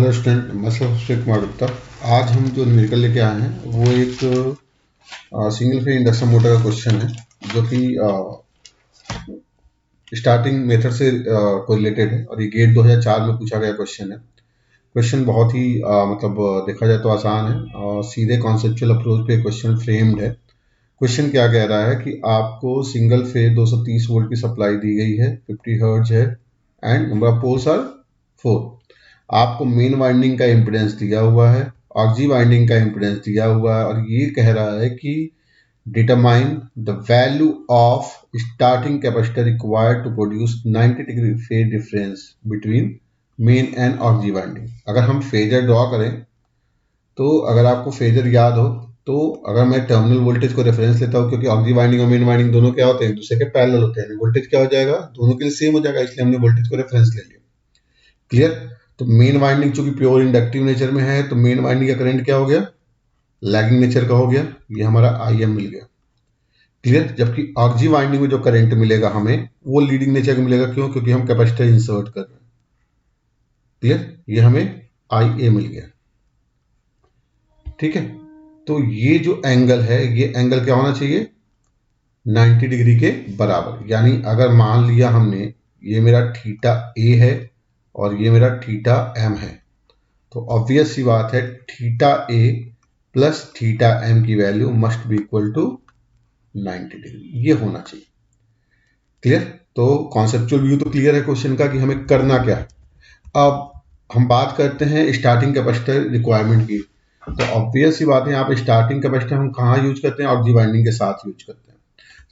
Hello student, मैं श्री कुमार गुप्ता। आज हम जो न्यूमेरिकल लेके आए हैं वो एक सिंगल फेज इंडक्शन मोटर का क्वेश्चन है, जो कि स्टार्टिंग मेथड से कोरिलेटेड है और ये गेट 2004 में पूछा गया क्वेश्चन है। क्वेश्चन बहुत ही देखा जाए तो आसान है और सीधे कॉन्सेप्चुअल अप्रोच पे क्वेश्चन फ्रेम्ड है। क्वेश्चन क्या कह रहा है कि आपको सिंगल फेज 230 वोल्ट की सप्लाई दी गई है, 50 हर्ट्ज है and number of poles are 4। आपको मेन वाइंडिंग का इम्पीडेंस दिया हुआ है, ऑक्सी वाइंडिंग का इम्पीडेंस दिया हुआ है और ये कह रहा है कि determine the value of starting capacitor required to produce 90 degree phase difference between main and auxiliary winding. अगर हम फेजर ड्रॉ करें तो अगर आपको फेजर याद हो तो अगर मैं टर्मिनल वोल्टेज को रेफरेंस लेता हूँ, क्योंकि ऑक्सी वाइंडिंग और मेन वाइंडिंग दोनों क्या होते हैं, एक दूसरे के पैरेलल होते हैं, वोल्टेज क्या हो जाएगा, दोनों के लिए सेम हो जाएगा, इसलिए हमने वोल्टेज को रेफरेंस ले लिया। क्लियर। तो मेन वाइंडिंग चूंकि प्योर इंडक्टिव नेचर में है तो मेन वाइंडिंग का करंट क्या हो गया, लैगिंग नेचर का हो गया, ये हमारा IM मिल गया। क्लियर। जबकि ऑक्सी वाइंडिंग में जो करंट मिलेगा हमें वो लीडिंग नेचर का मिलेगा, क्यों, क्योंकि हम कैपेसिटर इंसर्ट कर रहे हैं। क्लियर। ये हमें IA मिल गया। ठीक है, तो ये जो एंगल है ये एंगल क्या होना चाहिए, 90 डिग्री के बराबर। यानी अगर मान लिया हमने ये मेरा थीटा A है और ये मेरा थीटा M है, तो ऑब्वियस सी बात है theta A plus theta M की value must be equal to 90 degree, ये होना चाहिए। क्लियर। तो कॉन्सेप्चुअल व्यू तो क्लियर है क्वेश्चन का कि हमें करना क्या है। अब हम बात करते हैं स्टार्टिंग कैपेसिटर रिक्वायरमेंट की। तो ऑब्वियस सी बात है, यहाँ पे स्टार्टिंग कैपेसिटर हम कहाँ यूज करते हैं, ऑक्सी वाइंडिंग के साथ यूज करते हैं।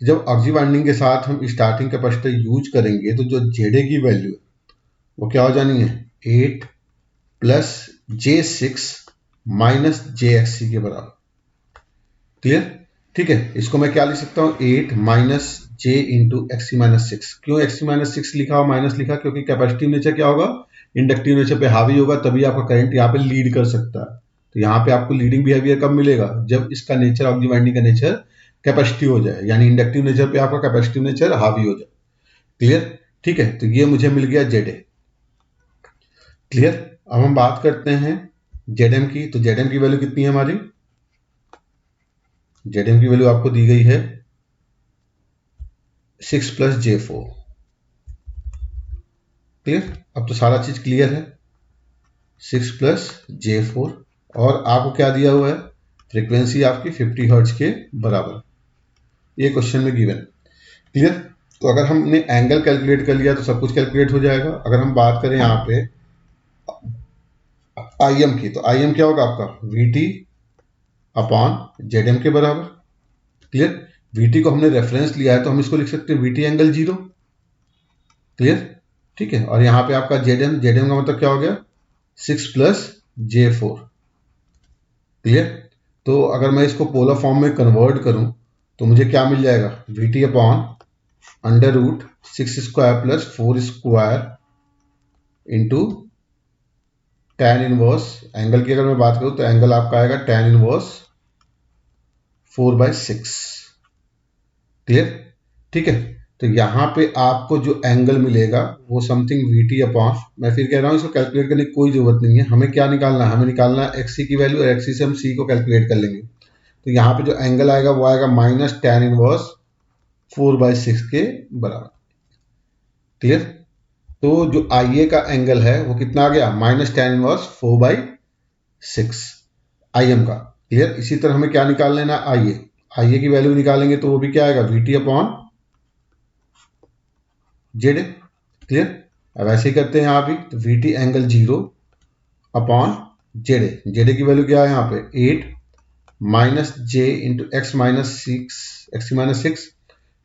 जब ऑक्सी वाइंडिंग के साथ हम स्टार्टिंग कैपेसिटर यूज करेंगे तो जो ZA की वैल्यू है वो क्या हो जानी है, 8 प्लस J6 माइनस JXC के बराबर। क्लियर। ठीक है, इसको मैं क्या लिख सकता हूँ, 8 minus J into XC minus 6। क्यों XC माइनस 6 लिखा और माइनस लिखा, क्योंकि कैपेसिटिव नेचर क्या होगा, इंडक्टिव नेचर पे हावी होगा, तभी आपका करंट यहाँ पे लीड कर सकता है। तो यहाँ पे आपको लीडिंग बिहेवियर कब मिलेगा, जब इसका नेचर, ऑक्सी वाइंडिंग का नेचर कैपेसिटिव हो जाए, यानी इंडक्टिव नेचर पे आपका कैपेसिटिव नेचर हावी हो जाए। क्लियर। ठीक है, तो ये मुझे मिल गया ZA। क्लियर। अब हम बात करते हैं ZM की। तो ZM की वैल्यू कितनी है हमारी, ZM की वैल्यू आपको दी गई है 6 प्लस J4। क्लियर। अब तो सारा चीज क्लियर है, 6 प्लस J4 और आपको क्या दिया हुआ है, फ्रीक्वेंसी आपकी 50 हर्ट्ज के बराबर, ये क्वेश्चन में गिवन। क्लियर। तो अगर हमने एंगल कैलकुलेट कर लिया तो सब कुछ कैलकुलेट हो जाएगा। अगर हम बात करें यहाँ पे IM की, तो IM क्या होगा आपका, VT अपॉन ZM के बराबर। क्लियर। VT को हमने रेफरेंस लिया है तो हम इसको लिख सकते हैं VT एंगल 0। क्लियर। ठीक है, और यहाँ पे आपका ZM का मतलब क्या हो गया, 6 प्लस J4। क्लियर। तो अगर मैं इसको पोलर फॉर्म में कन्वर्ट करूं तो मुझे क्या मिल जाएगा, VT upon under root 6 square plus 4 square into tan inverse, angle की अगर मैं बात करूं तो एंगल आपका आएगा tan इनवर्स 4/6। क्लियर। ठीक है, तो यहां पे आपको जो एंगल मिलेगा वो समथिंग VT अपॉन, मैं फिर कह रहा हूं इसको कैलकुलेट करने की कोई जरूरत नहीं है, हमें क्या निकालना है, हमें निकालना है XC की वैल्यू और XC से हम C को कैलकुलेट कर लेंगे। तो यहाँ पे जो एंगल आएगा वो आएगा माइनस tan इनवर्स 4/6 के बराबर। क्लियर। तो जो IA का एंगल है वो कितना आ गया, माइनस tan इनवर्स 4/6 IM का। क्लियर। इसी तरह हमें क्या निकाल लेना, IA की वैल्यू निकालेंगे तो वो भी क्या आएगा, VT अपॉन ZA। क्लियर। अब ऐसे ही करते हैं यहाँ भी, तो VT एंगल 0 अपॉन ZA की वैल्यू क्या है यहाँ पे, 8 minus J into X minus 6।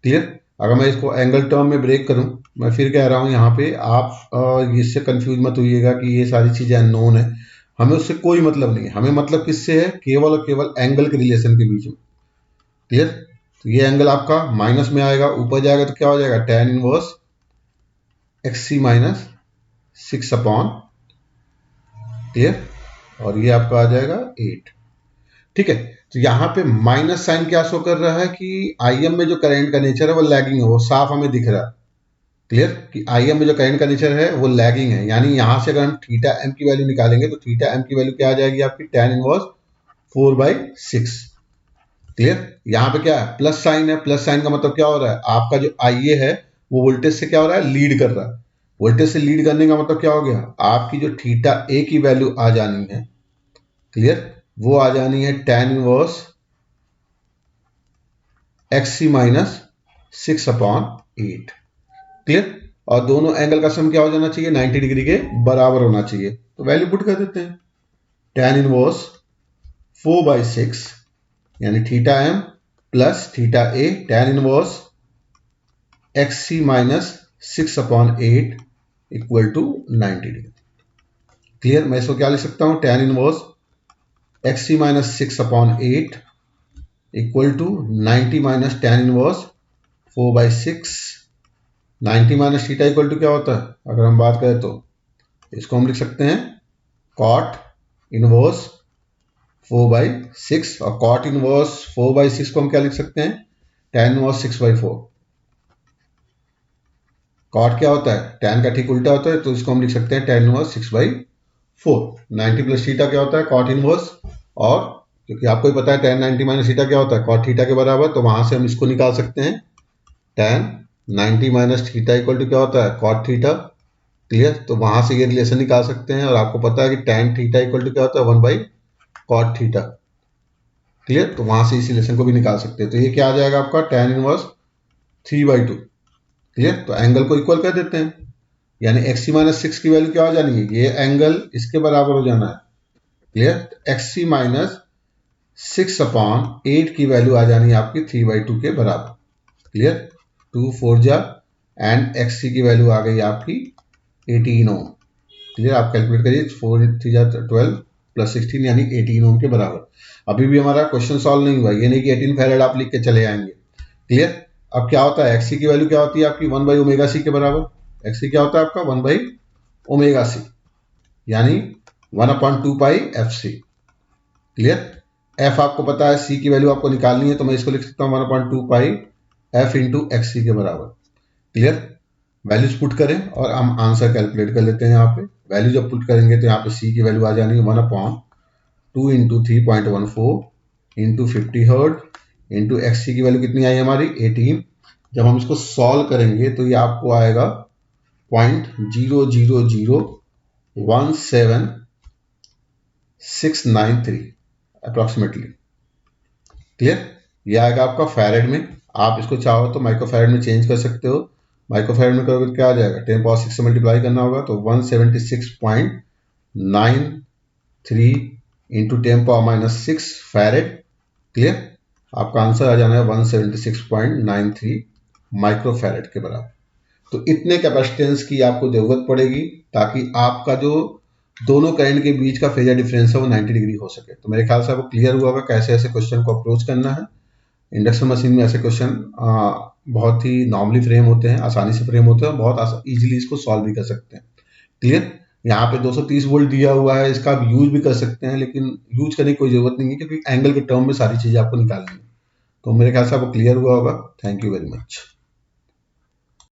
Clear. अगर मैं इसको एंगल टर्म में ब्रेक करूं, मैं फिर कह रहा हूं यहाँ पे आप इससे कंफ्यूज मत होइएगा कि ये सारी चीजें अननोन है, हमें उससे कोई मतलब नहीं है, हमें मतलब किससे है, केवल और केवल एंगल के रिलेशन के बीच में। क्लियर। तो ये एंगल आपका माइनस में आएगा, ऊपर जाएगा तो क्या हो जाएगा, tan inverse XC minus 6 upon. Clear. और ये आपका आ जाएगा 8। ठीक है, तो यहाँ पे माइनस साइन क्या शो कर रहा है कि IM में जो करंट का नेचर है वो लैगिंग है, वो साफ हमें दिख रहा है। क्लियर कि आई एम में जो करंट का नेचर है वो लैगिंग है, यानी यहां से अगर हम थीटा एम की वैल्यू निकालेंगे तो थीटा एम की वैल्यू क्या आ जाएगी आपकी tan इनवर्स 4/6। क्लियर, यहाँ पे क्या है प्लस साइन है, प्लस साइन का मतलब क्या हो रहा है आपका जो आई ए है वो वोल्टेज से क्या हो रहा है लीड कर रहा है। वोल्टेज से लीड करने का मतलब क्या हो गया आपकी जो थीटा ए की वैल्यू आ जानी है, क्लियर, वो आ जानी है tan इनवर्स XC-6/8। क्लियर, और दोनों एंगल का सम क्या हो जाना चाहिए 90 डिग्री के बराबर होना चाहिए। तो वैल्यू पुट कर देते हैं tan इनवर्स 4/6 यानी theta M plus theta A tan inverse XC-6/8 equal to 90 degree. Clear, मैं इसको क्या लिख सकता हूं tan inverse XC-6/8 equal to 90 minus tan inverse 4/6। 90 minus theta equal to क्या होता है अगर हम बात करें तो इसको हम लिख सकते हैं cot इनवर्स 4/6, और cot इनवर्स 4/6 को हम क्या लिख सकते हैं tan इनवर्स 6/4। cot क्या होता है tan का ठीक उल्टा होता है, तो इसको हम लिख सकते हैं tan इनवर्स 6/4। 90 प्लस थीटा क्या होता है cot इनवर्स, और क्योंकि आपको ही पता है tan 90 माइनस थीटा क्या होता है cot थीटा के बराबर, तो वहां से हम इसको निकाल सकते हैं tan 90 minus theta equal to क्या होता है cot थीटा। क्लियर, तो वहां से ये रिलेशन निकाल सकते हैं, और आपको पता है कि tan थीटा इक्वल टू क्या होता है 1/cot थीटा। क्लियर, तो वहां से इस रिलेशन को भी निकाल सकते हैं, तो ये क्या आ जाएगा आपका tan इनवर्स 3/2। क्लियर, तो एंगल को इक्वल कर देते हैं, यानी XC-6 की वैल्यू क्या हो जानी है ये एंगल इसके बराबर हो जाना है। क्लियर, XC-6/8 की वैल्यू आ जानी है आपकी 3/2 के बराबर। क्लियर, 2 4 जा एंड XC की वैल्यू आ गई आपकी 18 ओम। क्लियर, आप कैलकुलेट करिए 4 3 जा 12 प्लस 16 यानी 18 ओम के बराबर। अभी भी हमारा क्वेश्चन सॉल्व नहीं हुआ, ये नहीं कि 18 फैरेड आप लिख के चले आएंगे। क्लियर, अब क्या होता है XC की वैल्यू क्या होती है आपकी 1/ओमेगा-c के बराबर। XC क्या होता है आपका 1/ओमेगा-c यानी 1/2 पाई FC। क्लियर, F आपको पता है, C की वैल्यू आपको निकालनी है, तो मैं इसको लिख सकता हूँ 1/2 पाई F इंटू XC के बराबर। क्लियर, वैल्यूज पुट करें और हम आंसर कैलकुलेट कर लेते हैं। यहाँ पे वैल्यू जब पुट करेंगे तो यहाँ पे C की वैल्यू आ जानी है 1/2 into 3.14 into 50 hertz into XC की वैल्यू कितनी आई हमारी 18। जब हम इसको सॉल्व करेंगे तो ये आपको आएगा 0.0017693 अप्रोक्सीमेटली। क्लियर, ये आएगा आपका फैरेड में। आप इसको चाहो तो माइक्रोफैरेड में चेंज कर सकते हो। माइक्रोफैरेड में करोगे तो क्या आ जाएगा 10⁻6 से मल्टीप्लाई करना होगा, तो 176.93 इंटू 10⁻⁻6 फैरेड। क्लियर, आपका आंसर आ जाना है 176.93 माइक्रोफैरेड के बराबर। तो इतने कैपेसिटेंस की आपको जरूरत पड़ेगी ताकि आपका जो दोनों करंट के बीच का फेजर डिफरेंस है वो 90 डिग्री हो सके। तो मेरे ख्याल से आपको क्लियर हुआ होगा कैसे ऐसे क्वेश्चन को अप्रोच करना है। इंडक्शन मशीन में ऐसे क्वेश्चन बहुत ही नॉर्मली फ्रेम होते हैं, आसानी से फ्रेम होते हैं, बहुत इजीली इसको सॉल्व भी कर सकते हैं। क्लियर, यहाँ पे 230 वोल्ट दिया हुआ है, इसका आप यूज भी कर सकते हैं, लेकिन यूज करने की कोई जरूरत नहीं है क्योंकि एंगल के टर्म में सारी चीजें आपको निकालनी है। तो मेरे ख्याल से आपको क्लियर हुआ होगा। Thank you very much.